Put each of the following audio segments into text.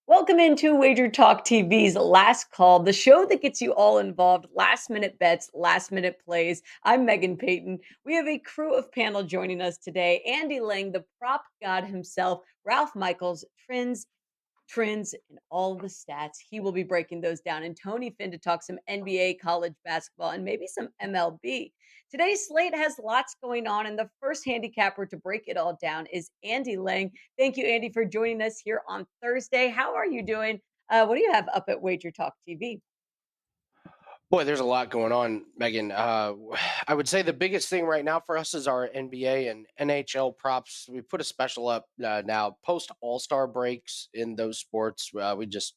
Welcome into Wager Talk TV's Last Call, the show that gets you all involved. Last minute bets, last minute plays. I'm Meghan Payton. We have a crew of panel joining us today. Andy Lang, the prop god himself, Ralph Michaels, trends, and all the stats. He will be breaking those down. And Tony Finn to talk some NBA, college basketball, and maybe some MLB. Today's slate has lots going on, and the first handicapper to break it all down is Andy Lang. Thank you, Andy, for joining us here on Thursday. How are you doing? What do you have up at Wager Talk TV? Boy, there's a lot going on, Megan. I would say the biggest thing right now for us is our NBA and NHL props. We put a special up now post All-Star breaks in those sports. We just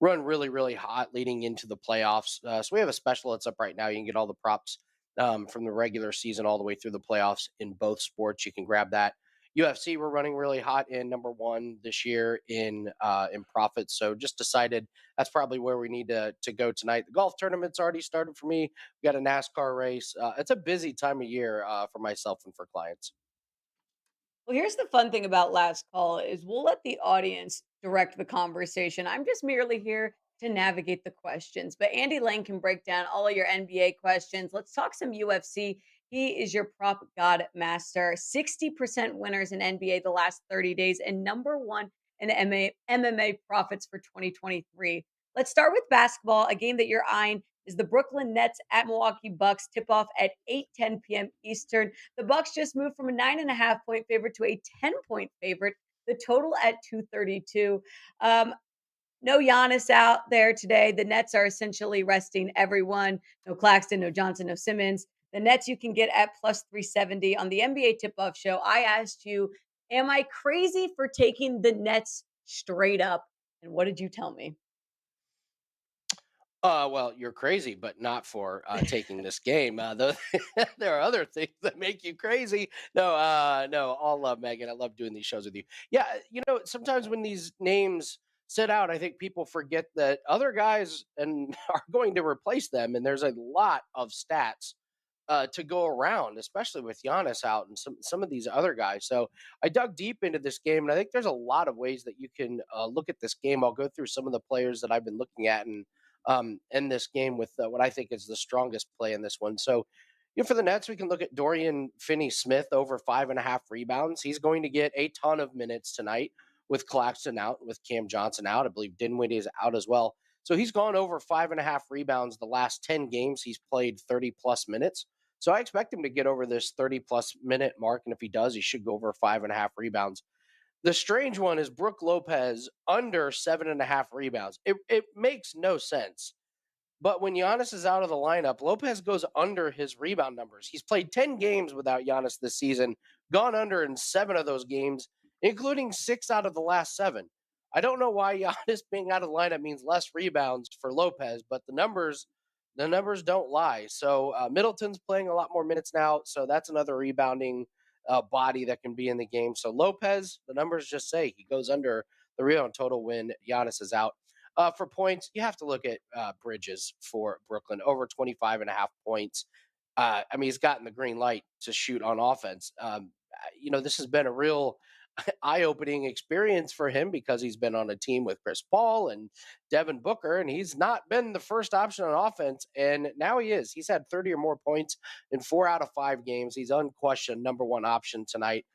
run really, really hot leading into the playoffs. So we have a special that's up right now. You can get all the props from the regular season all the way through the playoffs in both sports. You can grab that. UFC, we're running really hot in number one this year in profits. So just decided that's probably where we need to go tonight. The golf tournament's already started for me. We got a NASCAR race. It's a busy time of year for myself and for clients. Well, here's the fun thing about Last Call is we'll let the audience direct the conversation. I'm just merely here to navigate the questions. But Andy Lang can break down all of your NBA questions. Let's talk some UFC. He is your prop god master. 60% winners in NBA the last 30 days and number one in MMA profits for 2023. Let's start with basketball, a game that you're eyeing is the Brooklyn Nets at Milwaukee Bucks tip off at 8:10 p.m. Eastern. The Bucks just moved from a 9.5 point favorite to a 10 point favorite. The total at 232. No Giannis out there today. The Nets are essentially resting everyone. No Claxton, no Johnson, no Simmons. The Nets you can get at plus 370 on the NBA tip-off show. I asked you, am I crazy for taking the Nets straight up? And what did you tell me? Well, you're crazy, but not for taking this game. There are other things that make you crazy. No, all love, Megan. I love doing these shows with you. Yeah, sometimes when these names sit out, I think people forget that other guys and are going to replace them, and there's a lot of stats to go around, especially with Giannis out and some of these other guys. So I dug deep into this game, and I think there's a lot of ways that you can look at this game. I'll go through some of the players that I've been looking at and in this game with what I think is the strongest play in this one. So, for the Nets, we can look at Dorian Finney-Smith over 5.5 rebounds. He's going to get a ton of minutes tonight with Claxton out, with Cam Johnson out. I believe Dinwiddie is out as well. So he's gone over 5.5 rebounds the last 10 games. He's played 30 plus minutes. So I expect him to get over this 30 plus minute mark. And if he does, he should go over 5.5 rebounds. The strange one is Brooke Lopez under 7.5 rebounds. It makes no sense. But when Giannis is out of the lineup, Lopez goes under his rebound numbers. He's played 10 games without Giannis this season, gone under in 7 of those games, including 6 out of the last 7. I don't know why Giannis being out of the lineup means less rebounds for Lopez, but the numbers don't lie. So Middleton's playing a lot more minutes now, so that's another rebounding body that can be in the game. So Lopez, the numbers just say he goes under the rebound total when Giannis is out. For points, you have to look at Bridges for Brooklyn, over 25.5 points. I mean, he's gotten the green light to shoot on offense. This has been a real eye-opening experience for him because he's been on a team with Chris Paul and Devin Booker, and he's not been the first option on offense, and now he is. He's had 30 or more points in 4 out of 5 games. He's unquestioned number one option tonight.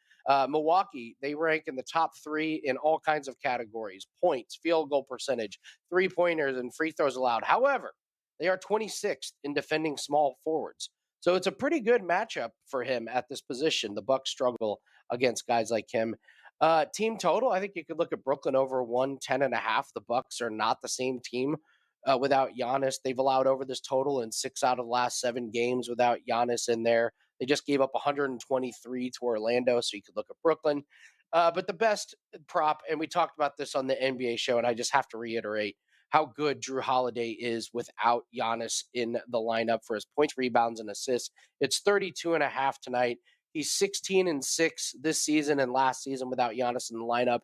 Milwaukee, they rank in the top 3 in all kinds of categories: points, field goal percentage, three-pointers, and free throws allowed. However, they are 26th in defending small forwards. So it's a pretty good matchup for him at this position. The Bucks struggle against guys like him. Team total, I think you could look at Brooklyn over 110.5. The Bucks are not the same team without Giannis. They've allowed over this total in 6 out of the last 7 games without Giannis in there. They just gave up 123 to Orlando, so you could look at Brooklyn. But the best prop, and we talked about this on the NBA show, and I just have to reiterate how good Drew Holiday is without Giannis in the lineup for his points, rebounds, and assists. It's 32.5 tonight. He's 16-6 this season and last season without Giannis in the lineup.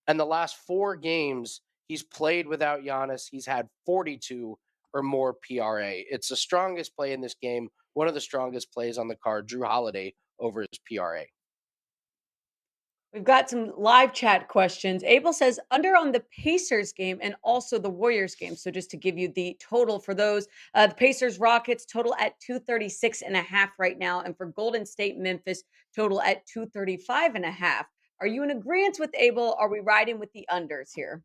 And the last 4 games he's played without Giannis, he's had 42 or more PRA. It's the strongest play in this game, one of the strongest plays on the card, Drew Holiday over his PRA. We've got some live chat questions. Abel says under on the Pacers game and also the Warriors game. So just to give you the total for those, the Pacers Rockets total at 236 and a half right now. And for Golden State Memphis total at 235 and a half. Are you in agreement with Abel? Are we riding with the unders here?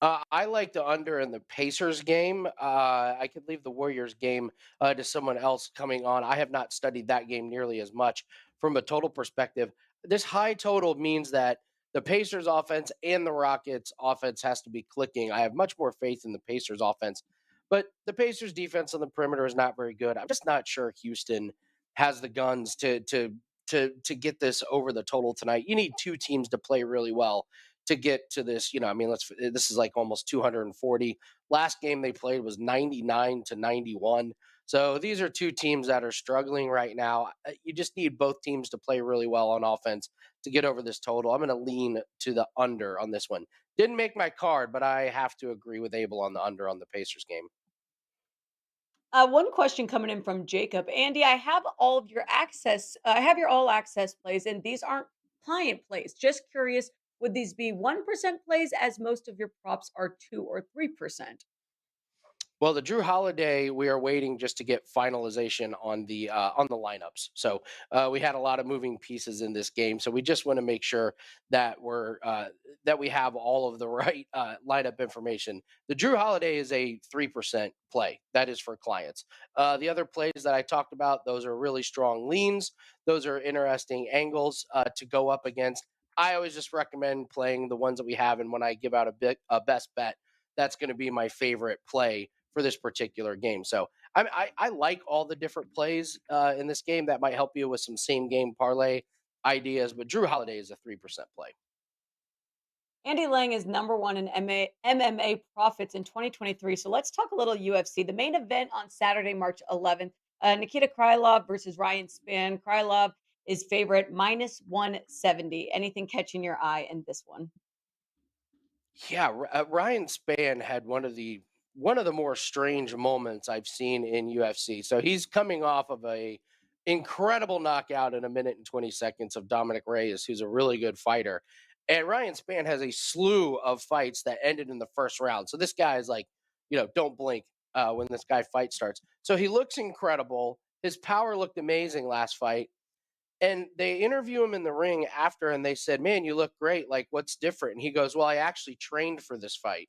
I like the under in the Pacers game. I could leave the Warriors game to someone else coming on. I have not studied that game nearly as much from a total perspective. This high total means that the Pacers offense and the Rockets offense has to be clicking. I have much more faith in the Pacers offense, but the Pacers defense on the perimeter is not very good. I'm just not sure Houston has the guns to get this over the total tonight. You need two teams to play really well to get to this. I mean, this is like almost 240. Last game they played was 99 to 91. So these are two teams that are struggling right now. You just need both teams to play really well on offense to get over this total. I'm going to lean to the under on this one. Didn't make my card, but I have to agree with Abel on the under on the Pacers game. One question coming in from Jacob. Andy, I have all of your access. I have your all access plays, and these aren't client plays. Just curious, would these be 1% plays as most of your props are 2 or 3%? Well, the Drew Holiday, we are waiting just to get finalization on the lineups. So we had a lot of moving pieces in this game, so we just want to make sure that that we have all of the right lineup information. The Drew Holiday is a 3% play. That is for clients. The other plays that I talked about, those are really strong leans. Those are interesting angles to go up against. I always just recommend playing the ones that we have, and when I give out a best bet, that's going to be my favorite play for this particular game. So I like all the different plays in this game that might help you with some same game parlay ideas. But Drew Holiday is a 3% play. Andy Lang is number one in MMA profits in 2023. So let's talk a little UFC. The main event on Saturday, March 11th, Nikita Krylov versus Ryan Spann. Krylov is favorite minus 170. Anything catching your eye in this one? Yeah, Ryan Spann had one of the more strange moments I've seen in UFC. So he's coming off of a incredible knockout in a minute and 20 seconds of Dominic Reyes, who's a really good fighter. And Ryan Spann has a slew of fights that ended in the first round. So this guy is like, don't blink when this guy fight starts. So he looks incredible. His power looked amazing last fight. And they interview him in the ring after, and they said, "Man, you look great. Like, what's different?" And he goes, "Well, I actually trained for this fight."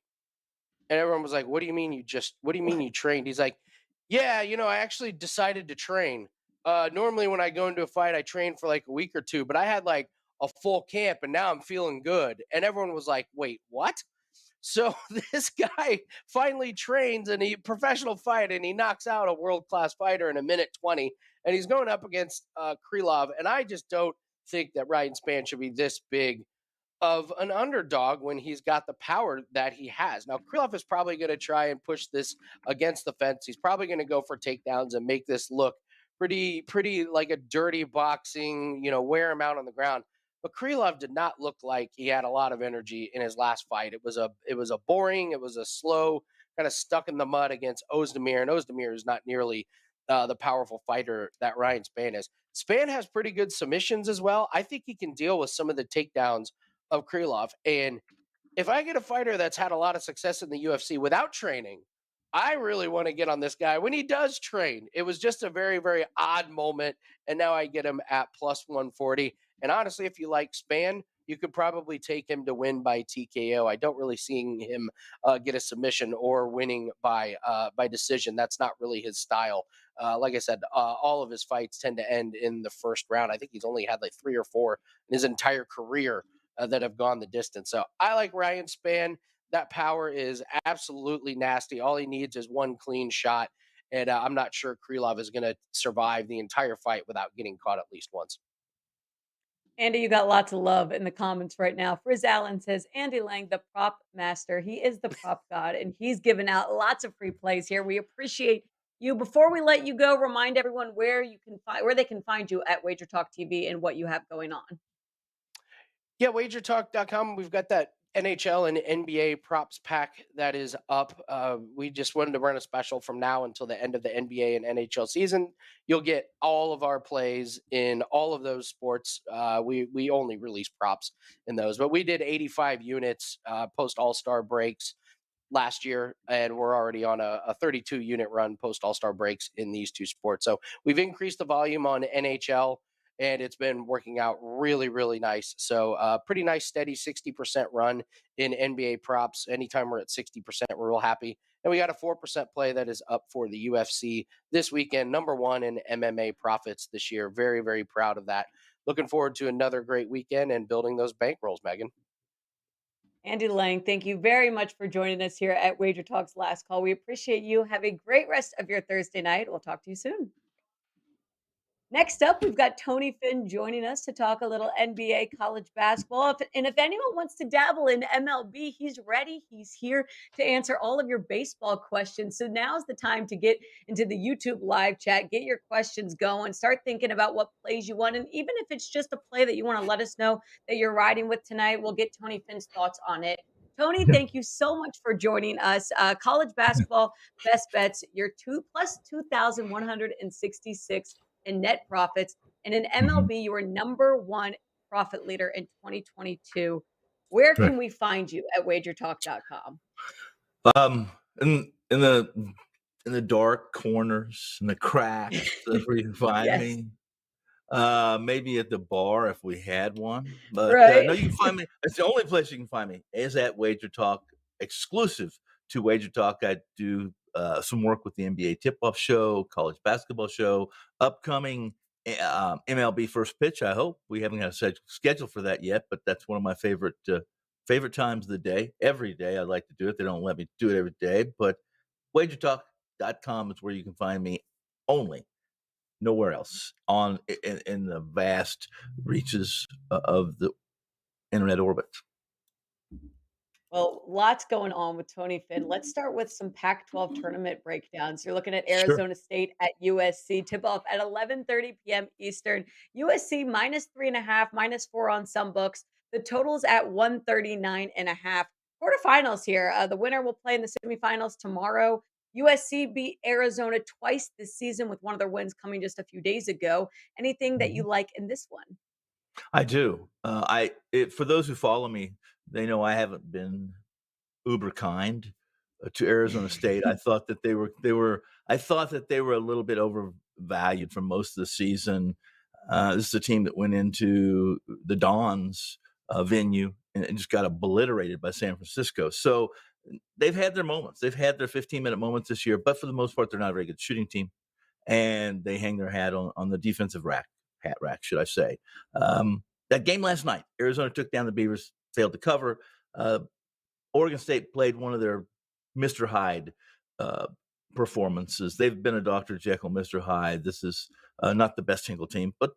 And everyone was like, what do you mean you trained?" He's like, "Yeah, I actually decided to train. Normally when I go into a fight, I train for like a week or two, but I had like a full camp and now I'm feeling good." And everyone was like, "Wait, what?" So this guy finally trains and he professional fight and he knocks out a world class fighter in a minute 20, and he's going up against Krylov. And I just don't think that Ryan Spann should be this big of an underdog when he's got the power that he has. Now, Krylov is probably going to try and push this against the fence. He's probably going to go for takedowns and make this look pretty like a dirty boxing, wear him out on the ground. But Krylov did not look like he had a lot of energy in his last fight. It was a boring, it was a slow, kind of stuck in the mud against Ozdemir, and Ozdemir is not nearly the powerful fighter that Ryan Spann is. Spann has pretty good submissions as well. I think he can deal with some of the takedowns of Krylov. And if I get a fighter that's had a lot of success in the UFC without training, I really want to get on this guy when he does train. It was just a very, very odd moment. And now I get him at plus 140. And honestly, if you like Spann, you could probably take him to win by TKO. I don't really see him get a submission or winning by decision. That's not really his style. Like I said, all of his fights tend to end in the first round. I think he's only had like 3 or 4 in his entire career that have gone the distance. So I like Ryan Spann. That power is absolutely nasty. All he needs is one clean shot. And I'm not sure Krylov is going to survive the entire fight without getting caught at least once. Andy, you got lots of love in the comments right now. Frizz Allen says, Andy Lang, the prop master. He is the prop god, and he's giving out lots of free plays here. We appreciate you. Before we let you go, remind everyone where they can find you at Wager Talk TV and what you have going on. Yeah, wagertalk.com. We've got that NHL and NBA props pack that is up. We just wanted to run a special from now until the end of the NBA and NHL season. You'll get all of our plays in all of those sports. We only release props in those, but we did 85 units post All Star breaks last year, and we're already on a 32 unit run post All Star breaks in these two sports. So we've increased the volume on NHL, and it's been working out really, really nice. So, pretty nice, steady 60% run in NBA props. Anytime we're at 60%, we're real happy. And we got a 4% play that is up for the UFC this weekend, number one in MMA profits this year. Very, very proud of that. Looking forward to another great weekend and building those bankrolls, Megan. Andy Lang, thank you very much for joining us here at Wager Talk's Last Call. We appreciate you. Have a great rest of your Thursday night. We'll talk to you soon. Next up, we've got Tony Finn joining us to talk a little NBA college basketball. And if anyone wants to dabble in MLB, he's ready. He's here to answer all of your baseball questions. So now's the time to get into the YouTube live chat, get your questions going, start thinking about what plays you want. And even if it's just a play that you want to let us know that you're riding with tonight, we'll get Tony Finn's thoughts on it. Tony, Yeah. thank you so much for joining us. College basketball best bets, your 2,166 in net profits. And in Mhm. MLB, you are number one profit leader in 2022. Where Right. can we find you at wagertalk.com? Um, in the dark corners, in the cracks, that's where you can find Yes, me. Maybe at the bar if we had one, but right? no, you can find me. It's the only place you can find me is at Wager Talk, exclusive to Wager Talk. I do some work with the NBA tip-off show, college basketball show, upcoming MLB first pitch. I hope we haven't got a schedule for that yet, but that's one of my favorite times of the day. Every day I like to do it. They don't let me do it every day, but WagerTalk.com is where you can find me only, nowhere else in the vast reaches of the internet orbit. Well, lots going on with Tony Finn. Let's start with some Pac-12 tournament breakdowns. You're looking at Sure. Arizona State at USC. Tip off at 11:30 p.m. Eastern. USC -3.5, -4 on some books. The total's at 139.5. Quarterfinals here. The winner will play in the semifinals tomorrow. USC beat Arizona twice this season with one of their wins coming just a few days ago. Anything that you Mhm. like in this one? I do. For those who follow me, they know I haven't been uber kind to Arizona State. I thought that I thought that they were a little bit overvalued for most of the season. This is a team that went into the Dons venue and just got obliterated by San Francisco. So they've had their moments. They've had their 15-minute moments this year, but for the most part, they're not a very good shooting team, and they hang their hat on the defensive hat rack, should I say. That game last night, Arizona took down the Beavers, failed to cover. Uh, Oregon State played one of their Mr. Hyde uh, performances. They've been a Dr. Jekyll, Mr. Hyde. This is not the best single team, but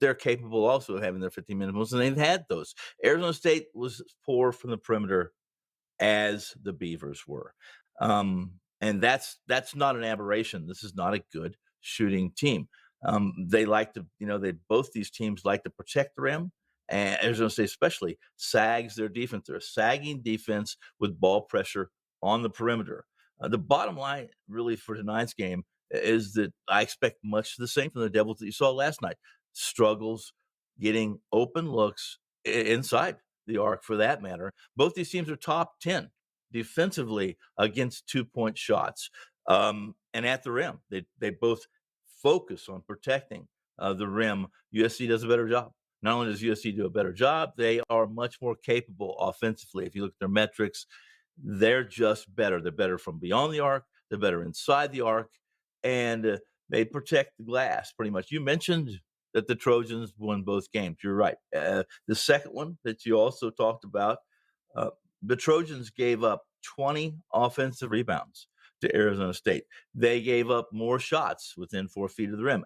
they're capable also of having their 15-minute moments, and they've had those. Arizona State was poor from the perimeter as the Beavers were. And that's not an aberration. This is not a good shooting team. They like to, they both these teams like to protect the rim, and Arizona State especially sags their defense. They're a sagging defense with ball pressure on the perimeter. The bottom line, really, for tonight's game is that I expect much the same from the Devils that you saw last night. Struggles getting open looks inside the arc, for that matter. Both these teams are top 10 defensively against 2-point shots, and at the rim. They both focus on protecting the rim. USC does a better job. Not only does USC do a better job, they are much more capable offensively. If you look at their metrics, they're just better. They're better from beyond the arc. They're better inside the arc, and they protect the glass pretty much. You mentioned that the Trojans won both games. You're right. The second one that you also talked about, uh, the Trojans gave up 20 offensive rebounds to Arizona State. They gave up more shots within 4 feet of the rim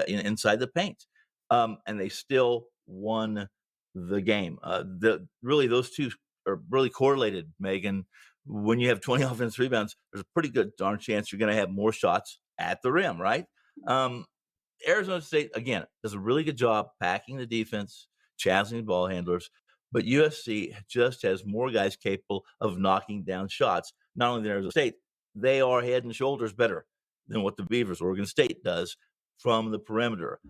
inside the paint, and they still won the game. Really, those two are really correlated, Megan. When you have 20 offensive rebounds, there's a pretty good darn chance you're going to have more shots at the rim, right? Um, Arizona State, again, does a really good job packing the defense, challenging the ball handlers, but UFC just has more guys capable of knocking down shots. Not only than Arizona State, they are head and shoulders better than what the Beavers, Oregon State, does from the perimeter.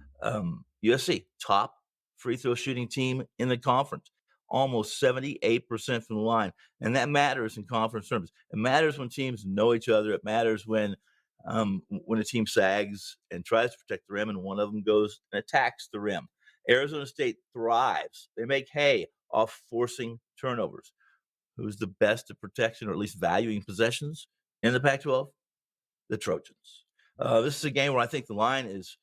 USC, top free throw shooting team in the conference, almost 78% from the line. And that matters in conference terms. It matters when teams know each other. It matters when a team sags and tries to protect the rim and one of them goes and attacks the rim. Arizona State thrives. They make hay off forcing turnovers. Who's the best at protection or at least valuing possessions in the Pac-12? The Trojans. This is a game where I think the line is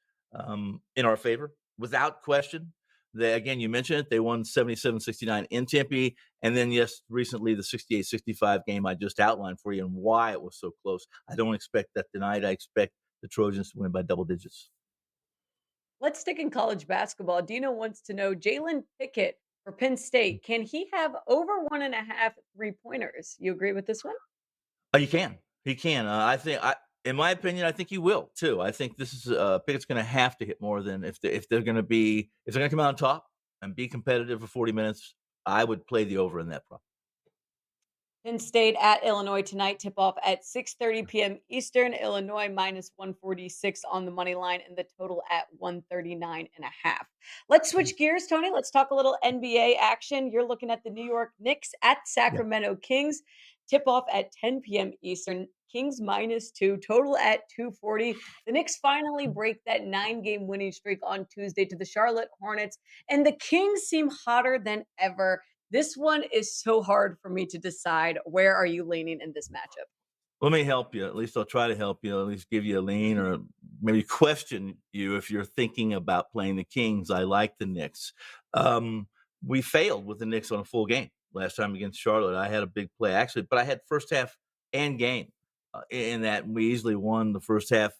in our favor without question. Again, you mentioned it. They won 77-69 in Tempe. And then, yes, recently the 68-65 game I just outlined for you and why it was so close. I don't expect that tonight. I expect the Trojans to win by double digits. Let's stick in college basketball. Dino wants to know Jalen Pickett for Penn State. Can he have over 1.5 3-pointers? You agree with this one? You can. He can. In my opinion, I think he will too. I think this is Pickett's going to have to hit more than if they're going to come out on top and be competitive for 40 minutes. I would play the over in that prop. Penn State at Illinois tonight. Tip off at 6:30 p.m. Eastern. Illinois minus 146 on the money line and the total at 139.5. Let's switch gears, Tony. Let's talk a little NBA action. You're looking at the New York Knicks at Yeah. Sacramento Kings. Tip off at 10 p.m. Eastern. Kings -2, total at 240. The Knicks finally break that 9-game winning streak on Tuesday to the Charlotte Hornets, and the Kings seem hotter than ever. This one is so hard for me to decide. Where are you leaning in this matchup? Let me help you. At least I'll try to help you. At least give you a lean or maybe question you if you're thinking about playing the Kings. I like the Knicks. We failed with the Knicks on a full game last time against Charlotte. I had a big play actually, but I had first half and game in that we easily won the first half.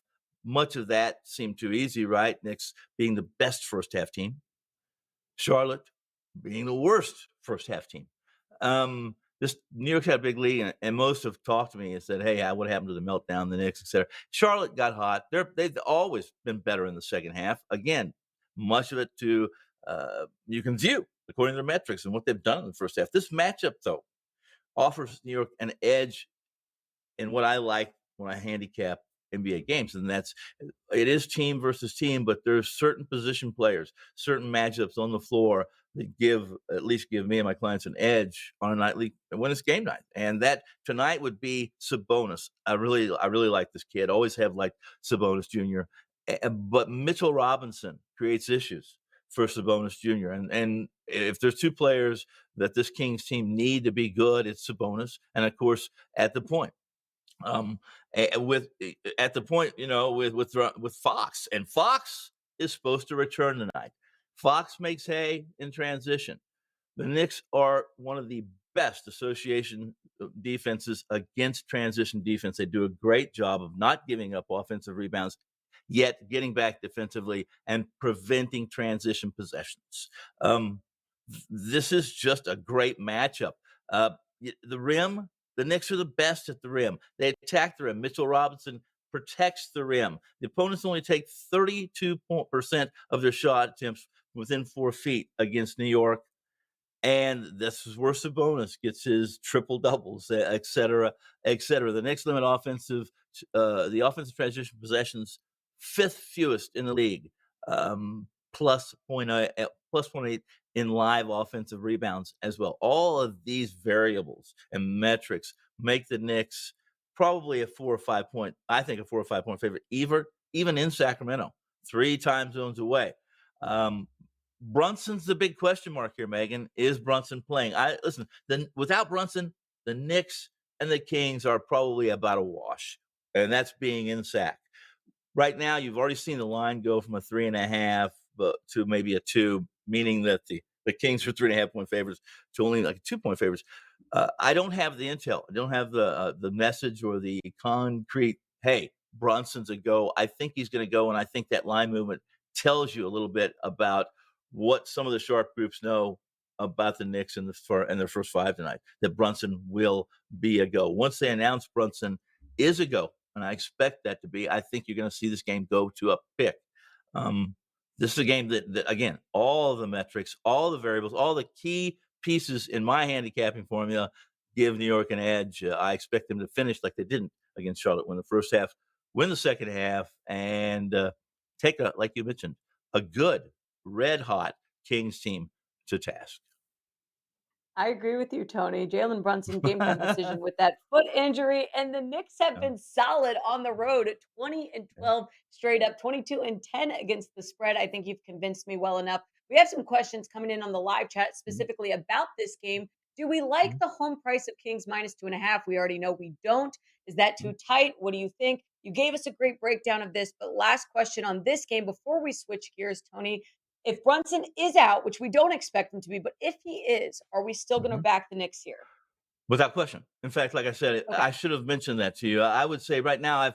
Much of that seemed too easy, right? Knicks being the best first half team. Charlotte being the worst first half team. This New York's had a big lead, and most have talked to me and said, "Hey, what happened to the meltdown, the Knicks, etc." Charlotte got hot. They've always been better in the second half. Again, much of it to you can view according to their metrics and what they've done in the first half. This matchup, though, offers New York an edge in what I like when I handicap NBA games, and it is team versus team, but there's certain position players, certain matchups on the floor that at least give me and my clients an edge on a nightly when it's game night. And that tonight would be Sabonis. I really like this kid. Always have liked Sabonis Jr. But Mitchell Robinson creates issues for Sabonis Jr. And if there's two players that this Kings team need to be good, it's Sabonis, and of course at the point. At the point, with Fox, and Fox is supposed to return tonight. Fox makes hay in transition. The Knicks are one of the best association defenses against transition defense. They do a great job of not giving up offensive rebounds, yet getting back defensively and preventing transition possessions. This is just a great matchup. The rim, the Knicks are the best at the rim. They attack the rim. Mitchell Robinson protects the rim. The opponents only take 32% of their shot attempts within 4 feet against New York. And this is where Sabonis gets his triple doubles, et cetera, et cetera. The Knicks limit the offensive transition possessions, fifth fewest in the league, plus 0.8 in live offensive rebounds as well. All of these variables and metrics make the Knicks probably a 4 or 5 point, I think a 4 or 5 point favorite, even in Sacramento, 3 time zones away. Brunson's the big question mark here, Megan. Is Brunson playing? Without Brunson, the Knicks and the Kings are probably about a wash, and that's being in Sac. Right now, you've already seen the line go from a 3.5 to maybe a 2, meaning that the Kings are 3.5 point favorites to only like 2 point favorites. I don't have the intel. I don't have the message or the concrete. Hey, Brunson's a go. I think he's going to go, and I think that line movement tells you a little bit about what some of the sharp groups know about the Knicks in their first 5 tonight. That Brunson will be a go. Once they announce Brunson is a go, and I expect that to be, I think you're going to see this game go to a pick. This is a game that again, all the metrics, all the variables, all the key pieces in my handicapping formula give New York an edge. I expect them to finish like they didn't against Charlotte, win the first half, win the second half, and take like you mentioned, a good red hot Kings team to task. I agree with you, Tony. Jalen Brunson, game time decision with that foot injury, and the Knicks have Yeah, been solid on the road at 20 and yeah. 12 straight up, 22 and 10 against the spread. I think you've convinced me well enough. We have some questions coming in on the live chat Mhm, specifically about this game. Do we like mhm, the home price of Kings minus 2.5? We already know we don't. Is that mhm. too tight? What do you think? You gave us a great breakdown of this, but last question on this game before we switch gears, Tony. If Brunson is out, which we don't expect him to be, but if he is, are we still going to Mhm. back the Knicks here? Without question. In fact, like I said, Okay. I should have mentioned that to you. I would say right now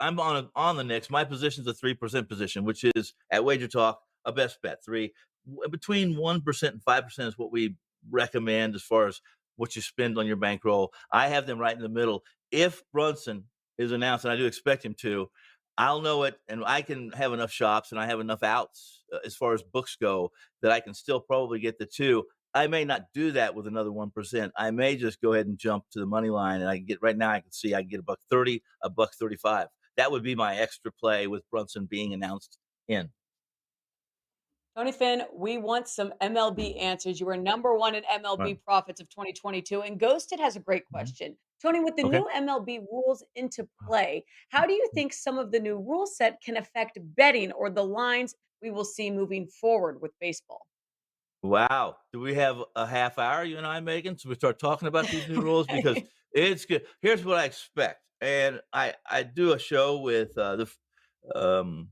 I'm on the Knicks. My position is a 3% position, which is at Wager Talk a best bet. Between 1% and 5% is what we recommend as far as what you spend on your bankroll. I have them right in the middle. If Brunson is announced, and I do expect him to, I'll know it, and I can have enough shops and I have enough outs as far as books go that I can still probably get the two. I may not do that with another 1%. I may just go ahead and jump to the money line, and I can get right now. I can see I can get a buck 30, a buck 35. That would be my extra play with Brunson being announced in. Tony Finn, we want some MLB answers. You are number one in Right. MLB profits of 2022. And Ghosted has a great Mhm. question. Tony, with the Okay. new MLB rules into play, how do you think some of the new rule set can affect betting or the lines we will see moving forward with baseball? Wow. Do we have a half hour, you and I, Megan? So we start talking about these new rules because it's good. Here's what I expect, and I do a show with um,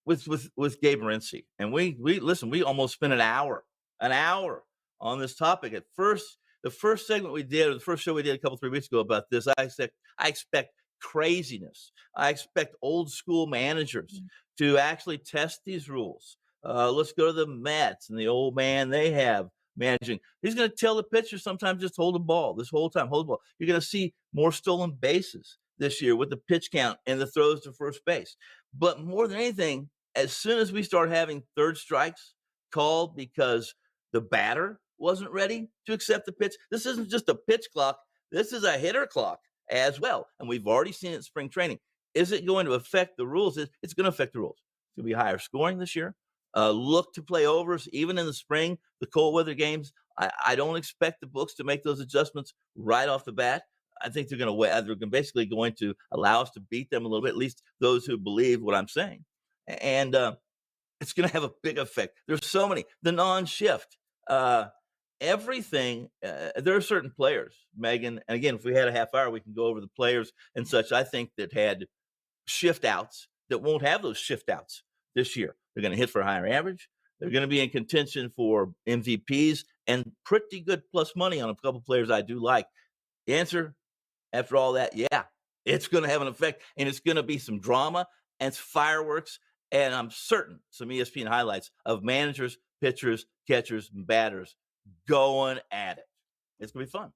with Gabe Morency, and we listen. We almost spent an hour on this topic. At first, the first segment we did, or the first show we did a couple 3 weeks ago about this, I expect craziness. I expect old school managers to actually test these rules. Let's go to the Mets and the old man they have managing. He's going to tell the pitcher sometimes just hold the ball this whole time. Hold the ball. You're going to see more stolen bases this year with the pitch count and the throws to first base. But more than anything, as soon as we start having third strikes called because the batter wasn't ready to accept the pitch, this isn't just a pitch clock, this is a hitter clock as well. And we've already seen it in spring training. Is it going to affect the rules? It's going to affect the rules. It's going to be higher scoring this year. Look to play overs, even in the spring, the cold weather games. I don't expect the books to make those adjustments right off the bat. I think they're going to wait. They're basically going to allow us to beat them a little bit, at least those who believe what I'm saying. And it's going to have a big effect. There's so many. The non-shift, uh, everything. There are certain players, Megan. And again, if we had a half hour, we can go over the players and such. I think that had shift outs that won't have those shift outs this year. They're going to hit for a higher average. They're going to be in contention for MVPs and pretty good plus money on a couple players I do like. The answer after all that, yeah, it's going to have an effect, and it's going to be some drama and fireworks, and I'm certain some ESPN highlights of managers, pitchers, catchers, and batters going at it. It's going to be fun.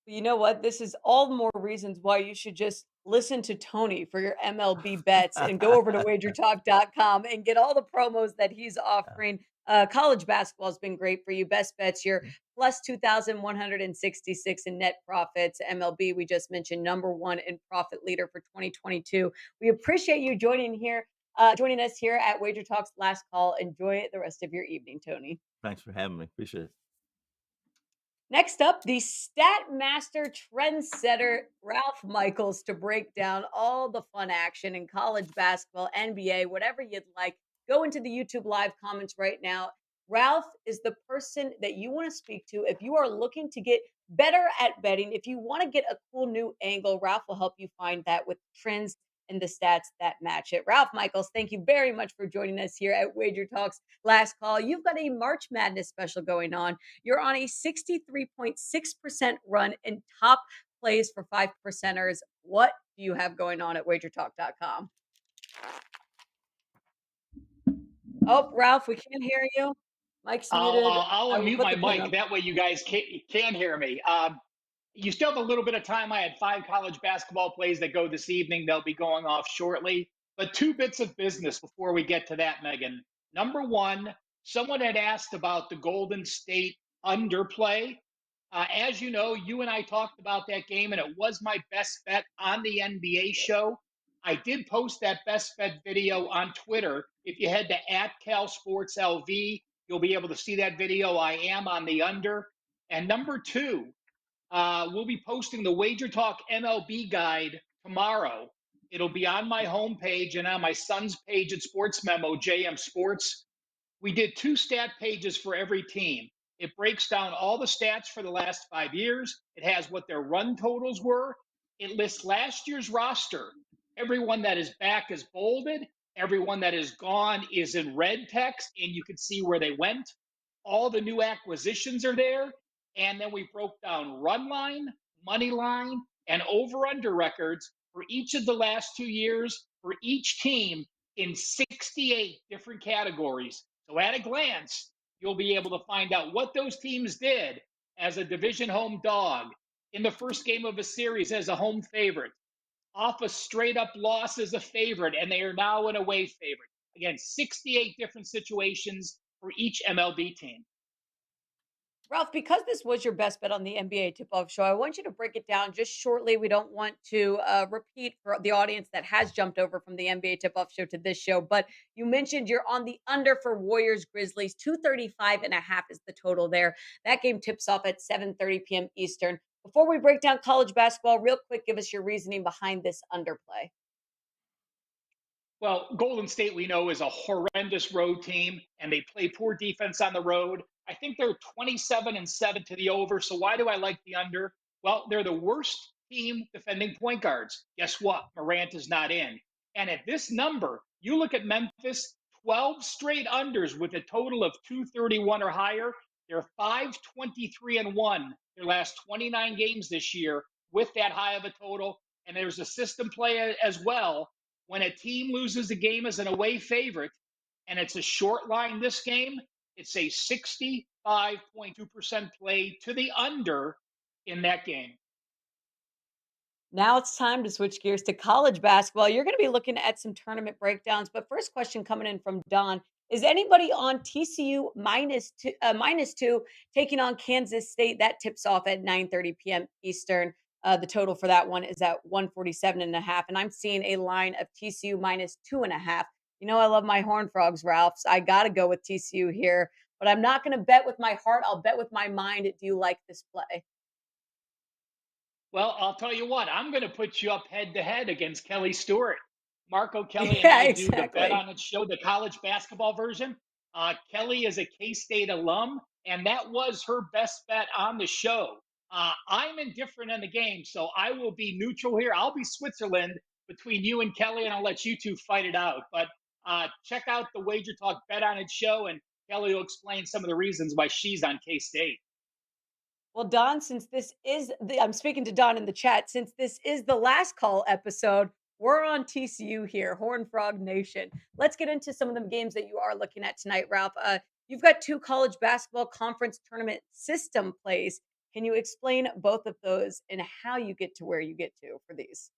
You know what? This is all the more reasons why you should just listen to Tony for your MLB bets and go over to wagertalk.com and get all the promos that he's offering. College basketball has been great for you. Best bets, you're plus 2,166 in net profits. MLB, we just mentioned, number one in profit leader for 2022. We appreciate you joining us here at Wager Talk's Last Call. Enjoy the rest of your evening, Tony. Thanks for having me. Appreciate it. Next up, the stat master trendsetter Ralph Michaels to break down all the fun action in college basketball, NBA, whatever you'd like. Go into the YouTube live comments right now. Ralph is the person that you want to speak to if you are looking to get better at betting. If you want to get a cool new angle, Ralph will help you find that with trends and the stats that match it. Ralph Michaels, thank you very much for joining us here at Wager Talks Last Call. You've got a March Madness special going on. You're on a 63.6% run in top plays for 5%ers. What do you have going on at wagertalk.com? Oh, Ralph, we can't hear you. Mike's muted. I'll I will unmute put my the pin mic. up. That way you guys can hear me. You still have a little bit of time. I had 5 college basketball plays that go this evening. They'll be going off shortly. But 2 bits of business before we get to that, Megan. Number one, Someone had asked about the Golden State underplay. As you know, you and I talked about that game, and it was my best bet on the NBA show. I did post that best bet video on Twitter. If you head to @CalSportsLV, you'll be able to see that video. I am on the under. And number two, we'll be posting the Wager Talk MLB guide tomorrow. It'll be on my homepage and on my son's page at Sports Memo, JM Sports. We did 2 stat pages for every team. It breaks down all the stats for the last 5 years. It has what their run totals were. It lists last year's roster. Everyone that is back is bolded. Everyone that is gone is in red text, and you can see where they went. All the new acquisitions are there. And then we broke down run line, money line, and over under records for each of the last 2 years for each team in 68 different categories. So at a glance, you'll be able to find out what those teams did as a division home dog, in the first game of a series as a home favorite, off a straight up loss as a favorite, and they are now an away favorite. Again, 68 different situations for each MLB team. Ralph, because this was your best bet on the NBA tip-off show, I want you to break it down just shortly. We don't want to repeat for the audience that has jumped over from the NBA tip-off show to this show, but you mentioned you're on the under for Warriors Grizzlies. 235.5 is the total there. That game tips off at 7:30 p.m. Eastern. Before we break down college basketball, real quick, give us your reasoning behind this underplay. Well, Golden State, we know, is a horrendous road team, and they play poor defense on the road. I think they're 27-7 to the over. So why do I like the under? Well, they're the worst team defending point guards. Guess what? Morant is not in. And at this number, you look at Memphis, 12 straight unders with a total of 231 or higher. They're 5-23-1 their last 29 games this year with that high of a total. And there's a system play as well. When a team loses a game as an away favorite and it's a short line this game, it's a 65.2% play to the under in that game. Now it's time to switch gears to college basketball. You're going to be looking at some tournament breakdowns, but first question coming in from Don: is anybody on TCU -2 taking on Kansas State? That tips off at 9:30 p.m. Eastern. The total for that one is at 147.5, and I'm seeing a line of TCU -2.5. You know I love my Horned Frogs, Ralphs. I got to go with TCU here, but I'm not going to bet with my heart. I'll bet with my mind. Do you like this play? Well, I'll tell you what, I'm going to put you up head to head against Kelly Stewart. Marco Kelly and Yeah, I do the Bet exactly. on It show, the college basketball version. Kelly is a K-State alum, and that was her best bet on the show. I'm indifferent in the game, so I will be neutral here. I'll be Switzerland between you and Kelly, and I'll let you two fight it out. But check out the Wager Talk Bet on It show, and Kelly will explain some of the reasons why she's on K-State. Well, Don, since this is I'm speaking to Don in the chat, since this is the last call episode, we're on TCU here, Horn Frog Nation. Let's get into some of the games that you are looking at tonight, Ralph. You've got 2 college basketball conference tournament system plays. Can you explain both of those and how you get to where you get to for these?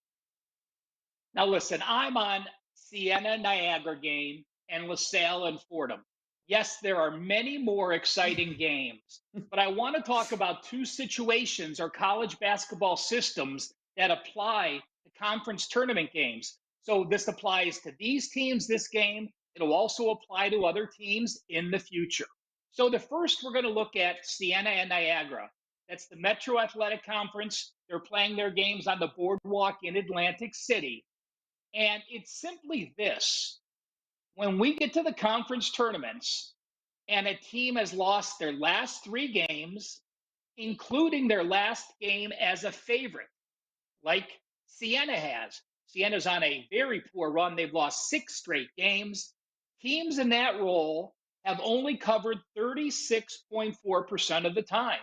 Now, listen, I'm on Siena Niagara game and LaSalle and Fordham. Yes, there are many more exciting games, but I want to talk about 2 situations or college basketball systems that apply to conference tournament games. So this applies to these teams this game. It'll also apply to other teams in the future. So the first, we're going to look at Siena and Niagara. That's the Metro Athletic Conference. They're playing their games on the boardwalk in Atlantic City. And it's simply this: when we get to the conference tournaments and a team has lost their last 3 games, including their last game as a favorite, like Siena has. Siena's on a very poor run. They've lost 6 straight games. Teams in that role have only covered 36.4% of the time.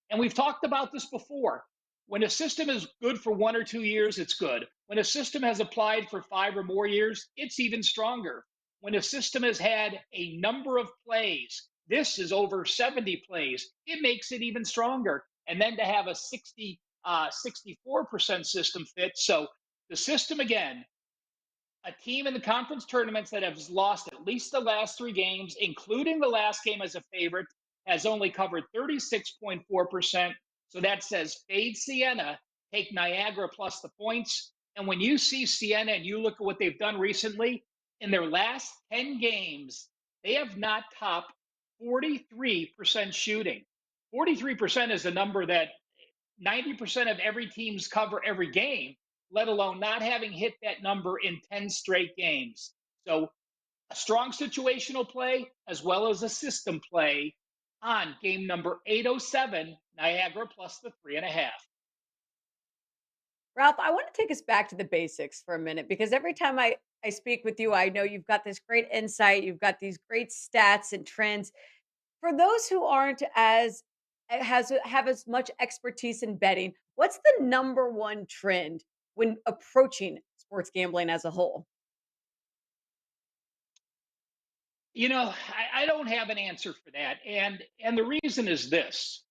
And we've talked about this before. When a system is good for 1 or 2 years, it's good. When a system has applied for 5 or more years, it's even stronger. When a system has had a number of plays, this is over 70 plays, it makes it even stronger. And then to have a 64% system fit. So the system, again, a team in the conference tournaments that has lost at least the last 3 games, including the last game as a favorite, has only covered 36.4%. So that says fade Siena, take Niagara plus the points. And when you see Siena and you look at what they've done recently, in their last 10 games, they have not topped 43% shooting. 43% is a number that 90% of every team's cover every game, let alone not having hit that number in 10 straight games. So a strong situational play as well as a system play on game number 807, Niagara plus the 3.5. Ralph, I want to take us back to the basics for a minute because every time I speak with you, I know you've got this great insight, you've got these great stats and trends. For those who aren't as has have as much expertise in betting, what's the number one trend when approaching sports gambling as a whole? I don't have an answer for that. And the reason is this.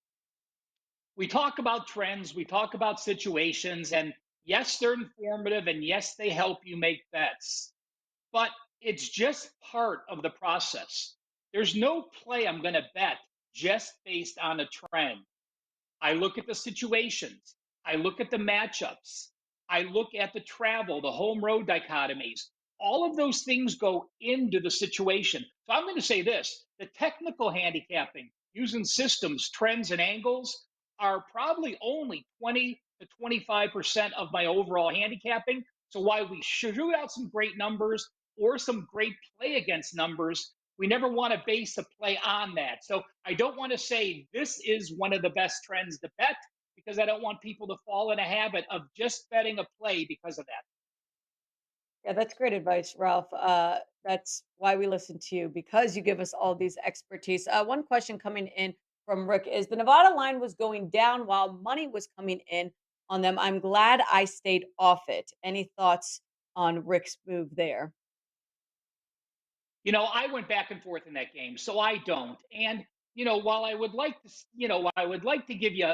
We talk about trends, we talk about situations, and yes, they're informative, and yes, they help you make bets, but it's just part of the process. There's no play I'm going to bet just based on a trend. I look at the situations. I look at the matchups. I look at the travel, the home road dichotomies. All of those things go into the situation. So I'm going to say this: the technical handicapping using systems, trends, and angles are probably only 20 to 25% of my overall handicapping. So while we shoot out some great numbers or some great play against numbers, we never want to base a play on that. So I don't want to say this is one of the best trends to bet because I don't want people to fall in a habit of just betting a play because of that. Yeah, that's great advice, Ralph. That's why we listen to you because you give us all these expertise. One question coming in from Rick is the Nevada line was going down while money was coming in on them. I'm glad I stayed off it. Any thoughts on Rick's move there? I went back and forth in that game, so I don't. And while I would like to, I would like to give you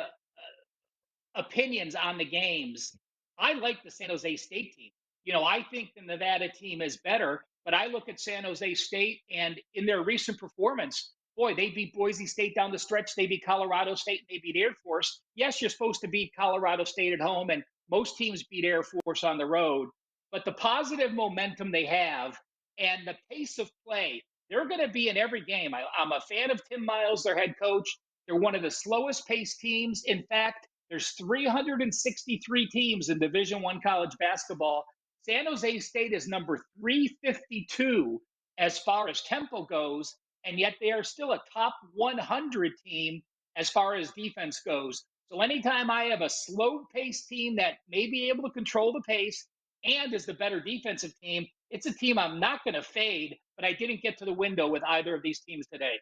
opinions on the games. I like the San Jose State team. I think the Nevada team is better, but I look at San Jose State and in their recent performance, boy, they beat Boise State down the stretch. They beat Colorado State. They beat Air Force. Yes, you're supposed to beat Colorado State at home, and most teams beat Air Force on the road. But the positive momentum they have and the pace of play, they're going to be in every game. I'm a fan of Tim Miles, their head coach. They're one of the slowest paced teams. In fact, there's 363 teams in Division One college basketball. San Jose State is number 352 as far as tempo goes, and yet they are still a top 100 team as far as defense goes. So anytime I have a slow-paced team that may be able to control the pace and is the better defensive team, it's a team I'm not going to fade, but I didn't get to the window with either of these teams today.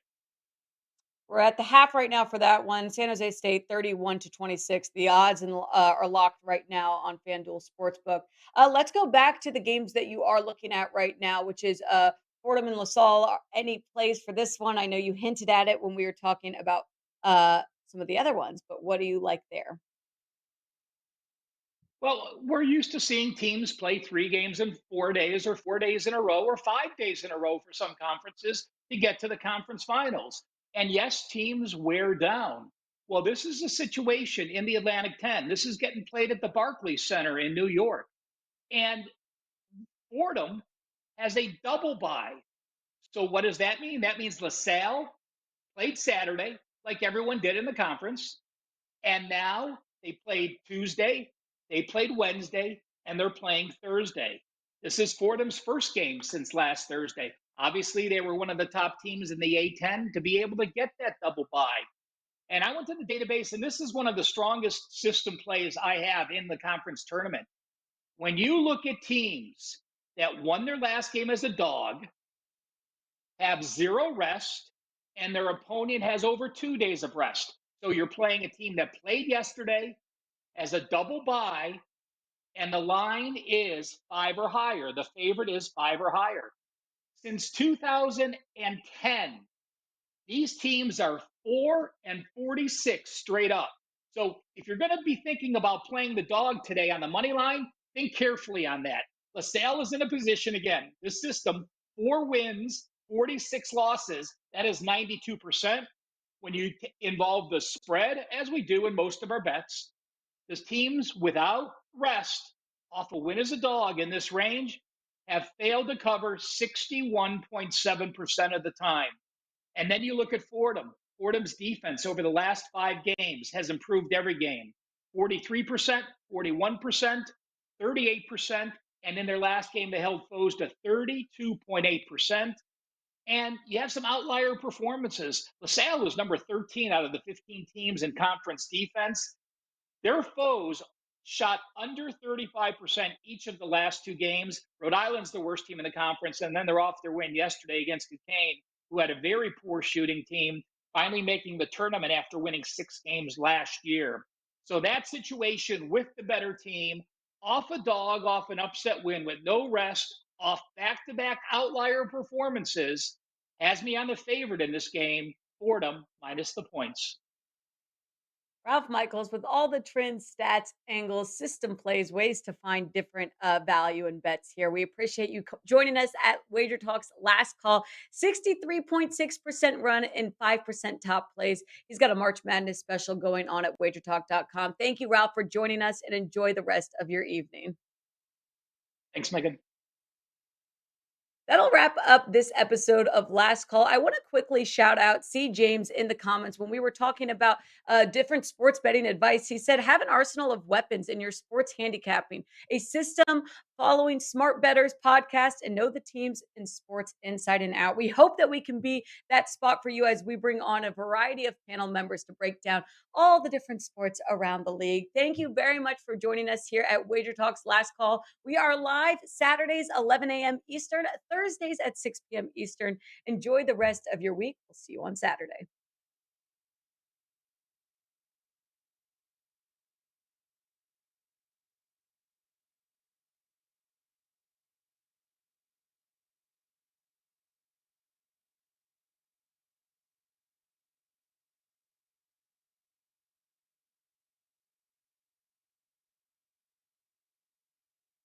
We're at the half right now for that one. San Jose State 31-26. The odds are locked right now on FanDuel Sportsbook. Let's go back to the games that you are looking at right now, which is Fordham and LaSalle. Any plays for this one? I know you hinted at it when we were talking about some of the other ones, but what do you like there? Well, we're used to seeing teams play 3 games in 4 days or 4 days in a row or 5 days in a row for some conferences to get to the conference finals. And yes, teams wear down. Well, this is a situation in the Atlantic 10. This is getting played at the Barclays Center in New York. And Fordham has a double bye. So what does that mean? That means LaSalle played Saturday, like everyone did in the conference. And now they played Tuesday, they played Wednesday, and they're playing Thursday. This is Fordham's first game since last Thursday. Obviously, they were one of the top teams in the A10 to be able to get that double bye. And I went to the database, and this is one of the strongest system plays I have in the conference tournament. When you look at teams that won their last game as a dog, have 0 rest, and their opponent has over 2 days of rest. So you're playing a team that played yesterday as a double bye, and the line is 5 or higher. The favorite is 5 or higher. Since 2010, these teams are 4-46 straight up. So if you're going to be thinking about playing the dog today on the money line, think carefully on that. LaSalle is in a position again. This system, 4 wins, 46 losses. That is 92%. When you involve the spread, as we do in most of our bets, the teams without rest off a win as a dog in this range have failed to cover 61.7% of the time. And then you look at Fordham. Fordham's defense over the last 5 games has improved every game: 43%, 41%, 38%. And in their last game, they held foes to 32.8%. And you have some outlier performances. LaSalle was number 13 out of the 15 teams in conference defense. Their foes shot under 35% each of the last 2 games. Rhode Island's the worst team in the conference, and then they're off their win yesterday against Duquesne, who had a very poor shooting team, finally making the tournament after winning 6 games last year. So that situation with the better team, off a dog, off an upset win with no rest, off back-to-back outlier performances, has me on the favorite in this game, Fordham minus the points. Ralph Michaels with all the trends, stats, angles, system plays, ways to find different value and bets here. We appreciate you joining us at Wager Talk's last call. 63.6% run and 5% top plays. He's got a March Madness special going on at wagertalk.com. Thank you, Ralph, for joining us, and enjoy the rest of your evening. Thanks, Megan. That'll wrap up this episode of Last Call. I want to quickly shout out C. James in the comments when we were talking about different sports betting advice. He said, have an arsenal of weapons in your sports handicapping, a system following Smart Betters podcast, and know the teams in sports inside and out. We hope that we can be that spot for you as we bring on a variety of panel members to break down all the different sports around the league. Thank you very much for joining us here at Wager Talk's Last Call. We are live Saturdays, 11 a.m. Eastern, Thursdays at 6 p.m. Eastern. Enjoy the rest of your week. We'll see you on Saturday.